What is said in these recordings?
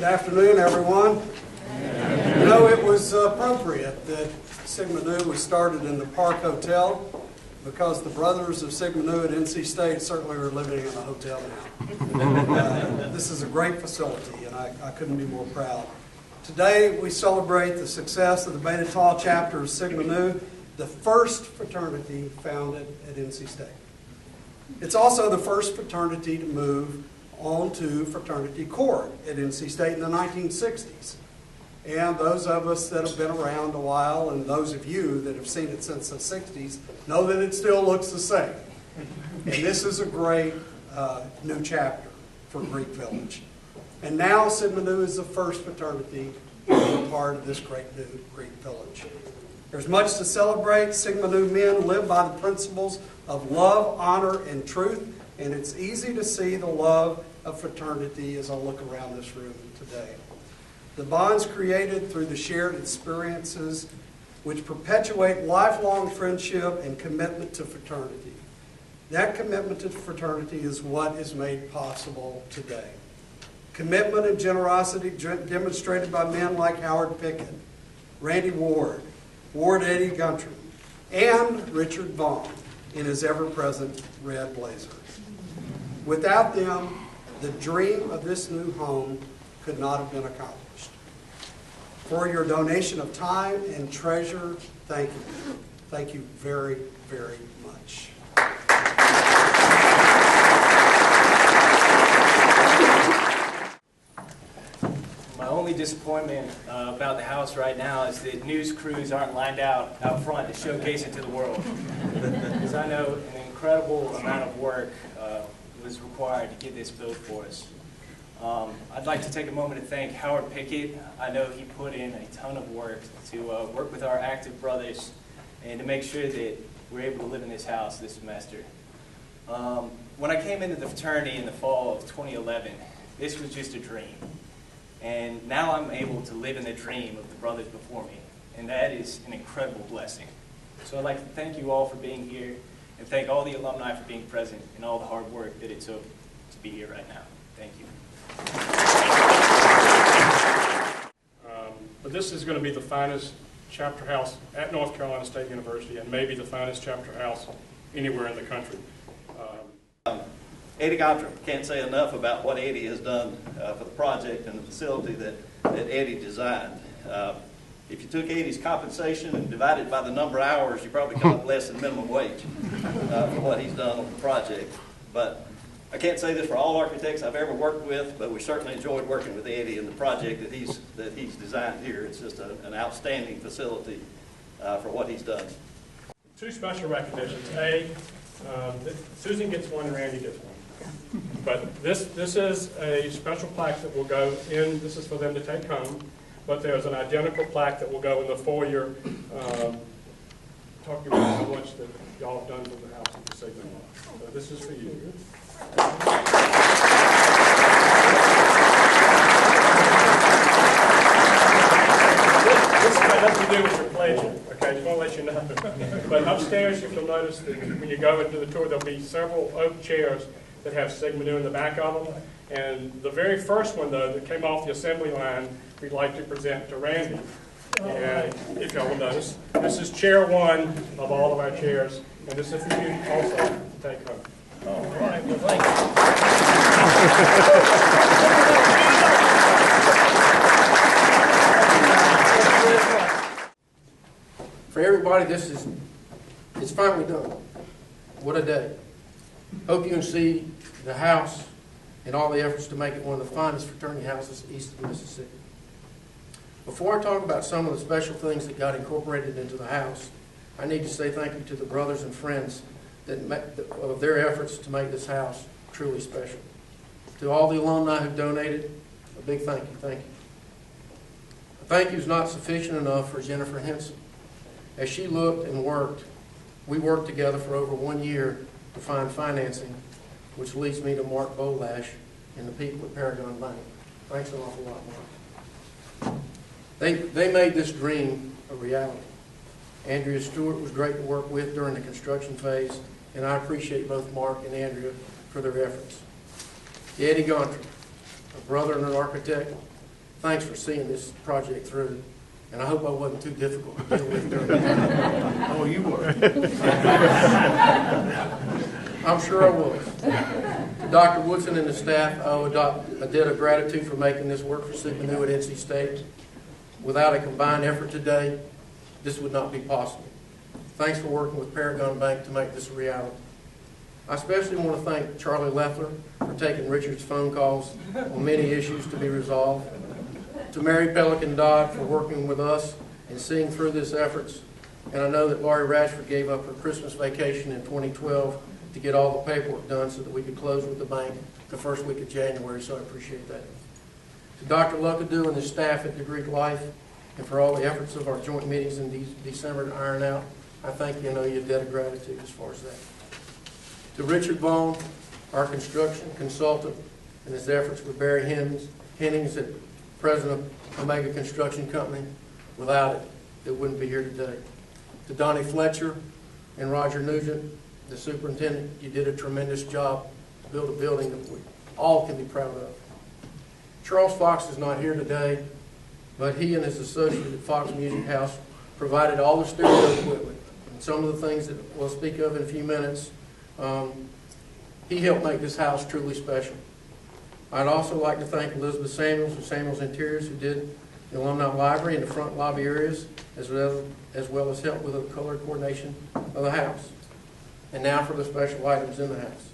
Good afternoon, everyone. You know, it was appropriate that Sigma Nu was started in the Park Hotel because the brothers of Sigma Nu at NC State certainly are living in a hotel now. This is a great facility, and I couldn't be more proud. Today, we celebrate the success of the Beta Tau chapter of Sigma Nu, the first fraternity founded at NC State. It's also the first fraternity to move on to fraternity court at NC State in the 1960s. And those of us that have been around a while, and those of you that have seen it since the 60s, know that it still looks the same. And this is a great new chapter for Greek Village. And now Sigma Nu is the first fraternity to be a part of this great new Greek Village. There's much to celebrate. Sigma Nu men live by the principles of love, honor, and truth. And it's easy to see the love of fraternity as I look around this room today. The bonds created through the shared experiences which perpetuate lifelong friendship and commitment to fraternity. That commitment to fraternity is what is made possible today. Commitment and generosity demonstrated by men like Howard Pickett, Randy Ward, Eddie Gontram, and Richard Vaughn in his ever-present red blazer. Without them, the dream of this new home could not have been accomplished. For your donation of time and treasure, thank you. Thank you very, very much. My only disappointment about the house right now is that news crews aren't lined out front to showcase it to the world. Because I know an incredible amount of work was required to get this built for us. I'd like to take a moment to thank Howard Pickett. I know he put in a ton of work to work with our active brothers and to make sure that we're able to live in this house this semester. When I came into the fraternity in the fall of 2011, this was just a dream. And now I'm able to live in the dream of the brothers before me. And that is an incredible blessing. So I'd like to thank you all for being here and thank all the alumni for being present and all the hard work that it took to be here right now. Thank you. But this is going to be the finest chapter house at North Carolina State University and maybe the finest chapter house anywhere in the country. Eddie Gontram, can't say enough about what Eddie has done for the project and the facility that Eddie designed. If you took Eddie's compensation and divided by the number of hours, you probably come up less than minimum wage for what he's done on the project. But I can't say this for all architects I've ever worked with, but we certainly enjoyed working with Eddie in the project that he's designed here. It's just an outstanding facility for what he's done. Two special recognitions. Susan gets one and Randy gets one. But this is a special plaque that will go in. This is for them to take home. But there's an identical plaque that will go in the foyer, talking about how much that y'all have done for the house and for Sigma. So this is for you. This has nothing to do with your pledging, okay? Just want to let you know. But upstairs, if you'll notice, that when you go into the tour, there'll be several oak chairs that have Sigma Nu in the back of them. And the very first one, though, that came off the assembly line, we'd like to present to Randy. And if y'all will notice, this is chair one of all of our chairs, and this is for you also to take home. All right, well, thank you. For everybody, it's finally done. What a day. Hope you can see the house and all the efforts to make it one of the finest fraternity houses east of the Mississippi. Before I talk about some of the special things that got incorporated into the house, I need to say thank you to the brothers and friends of their efforts to make this house truly special. To all the alumni who donated, a big thank you. Thank you. A thank you is not sufficient enough for Jennifer Henson. As she looked and worked, we worked together for over 1 year to find financing, which leads me to Mark Bolash and the people at Paragon Bank. Thanks an awful lot, Mark. They made this dream a reality. Andrea Stewart was great to work with during the construction phase, and I appreciate both Mark and Andrea for their efforts. Eddie Gontram, a brother and an architect, thanks for seeing this project through. And I hope I wasn't too difficult to deal with during the time. Oh, you were. I'm sure I was. To Dr. Woodson and the staff, I owe a debt of gratitude for making this work for Sigma Nu at NC State. Without a combined effort today, this would not be possible. Thanks for working with Paragon Bank to make this a reality. I especially want to thank Charlie Leffler for taking Richard's phone calls on many issues to be resolved. To Mary Pelican Dodd for working with us and seeing through these efforts. And I know that Laurie Rashford gave up her Christmas vacation in 2012 to get all the paperwork done so that we could close with the bank the first week of January, so I appreciate that. To Dr. Luckadoo and his staff at Degree Life, and for all the efforts of our joint meetings in December to iron out, I thank you and owe you a debt of gratitude as far as that. To Richard Vaughn, our construction consultant, and his efforts with Barry Hennings at President of Omega Construction Company. Without it, it wouldn't be here today. To Donnie Fletcher and Roger Nugent, the superintendent, you did a tremendous job to build a building that we all can be proud of. Charles Fox is not here today, but he and his associate at Fox Music House provided all the stereo equipment. And some of the things that we'll speak of in a few minutes, he helped make this house truly special. I'd also like to thank Elizabeth Samuels of Samuels Interiors, who did the alumni library and the front lobby areas, as well as help with the color coordination of the house. And now for the special items in the house.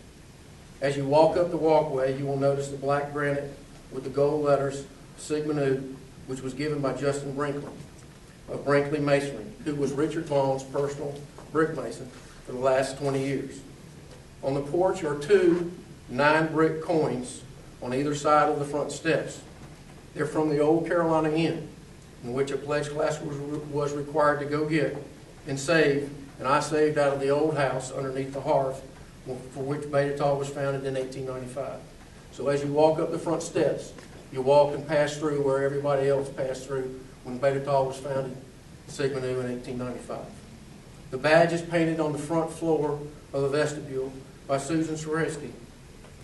As you walk up the walkway, you will notice the black granite with the gold letters Sigma Nu, which was given by Justin Brinkley of Brinkley Masonry, who was Richard Vaughn's personal brick mason for the last 20 years. On the porch are 2 9-brick coins on either side of the front steps. They're from the old Carolina Inn, in which a pledge class was required to go get and save, and I saved out of the old house underneath the hearth for which Beta Tau was founded in 1895. So as you walk up the front steps, you walk and pass through where everybody else passed through when Beta Tau was founded in Sigma Nu in 1895. The badge is painted on the front floor of the vestibule by Susan Swarovski.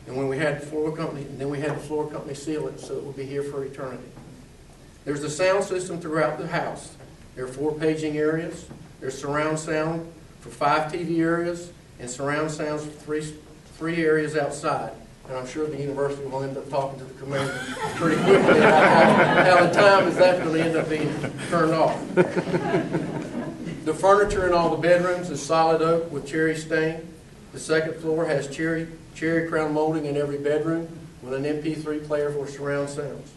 And when we had the floor company, seal it so it would be here for eternity. There's a sound system throughout the house. There are 4 paging areas. There's surround sound for 5 TV areas and surround sounds for 3 areas outside. And I'm sure the university will end up talking to the commander pretty quickly about how the time is that going to end up being turned off. The furniture in all the bedrooms is solid oak with cherry stain. The second floor has cherry crown molding in every bedroom with an MP3 player for surround sounds.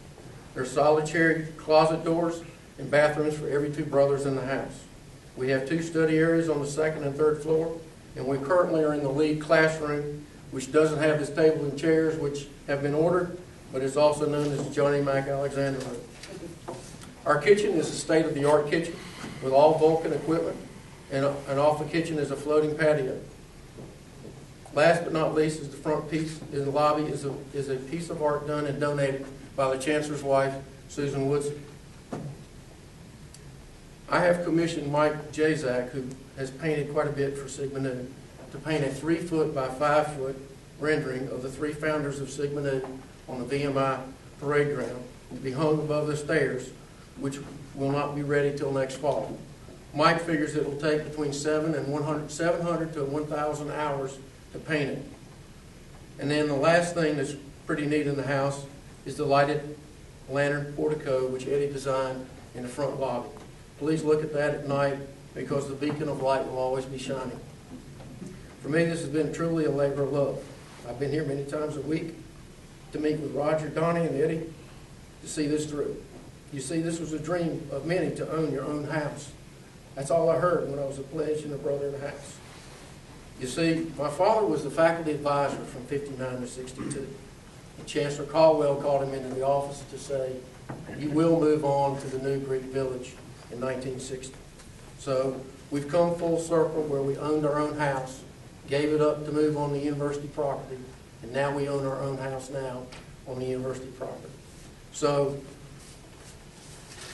There's solid cherry closet doors and bathrooms for every 2 brothers in the house. We have 2 study areas on the 2nd and 3rd floor, and we currently are in the lead classroom, which doesn't have this table and chairs, which have been ordered, but it's also known as Johnny Mac Alexander Room. Our kitchen is a state-of-the-art kitchen with all Vulcan equipment, and off the kitchen is a floating patio. Last but not least is the front piece in the lobby is a piece of art done and donated by the Chancellor's wife, Susan Woodson. I have commissioned Mike Jazak, who has painted quite a bit for Sigma Nu, to paint a 3-foot by 5-foot rendering of the 3 founders of Sigma Nu on the VMI parade ground to be hung above the stairs, which will not be ready till next fall. Mike figures it will take between 700 to 1,000 hours to paint it. And then the last thing that's pretty neat in the house is the lighted lantern portico, which Eddie designed in the front lobby. Please look at that at night because the beacon of light will always be shining. For me, this has been truly a labor of love. I've been here many times a week to meet with Roger, Donnie, and Eddie to see this through. You see, this was a dream of many to own your own house. That's all I heard when I was a pledge and a brother in the house. You see, my father was the faculty advisor from 59 to 62. And Chancellor Caldwell called him into the office to say, you will move on to the new Greek village in 1960. So we've come full circle where we owned our own house, gave it up to move on the university property, and now we own our own house now on the university property. So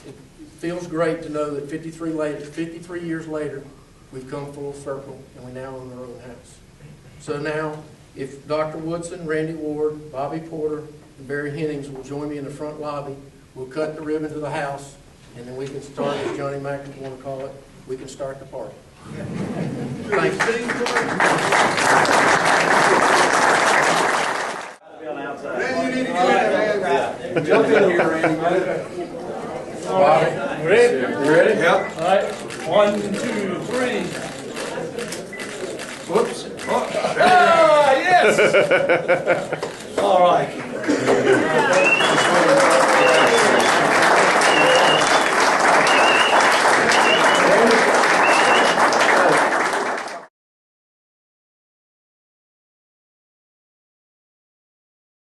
it feels great to know that 53 years later, we've come full circle, and we now own our own house. So now, if Dr. Woodson, Randy Ward, Bobby Porter, and Barry Hennings will join me in the front lobby we'll cut the ribbon to the house, and then we can start, as Johnny Mack would want to call it, we can start the party. Thank you. Man, you need to get in there, man. Jump in here, Randy. Bobby, ready? You ready? Yep. All right, 1, 2, 3. Whoops. Oh, Ah, yes! All right.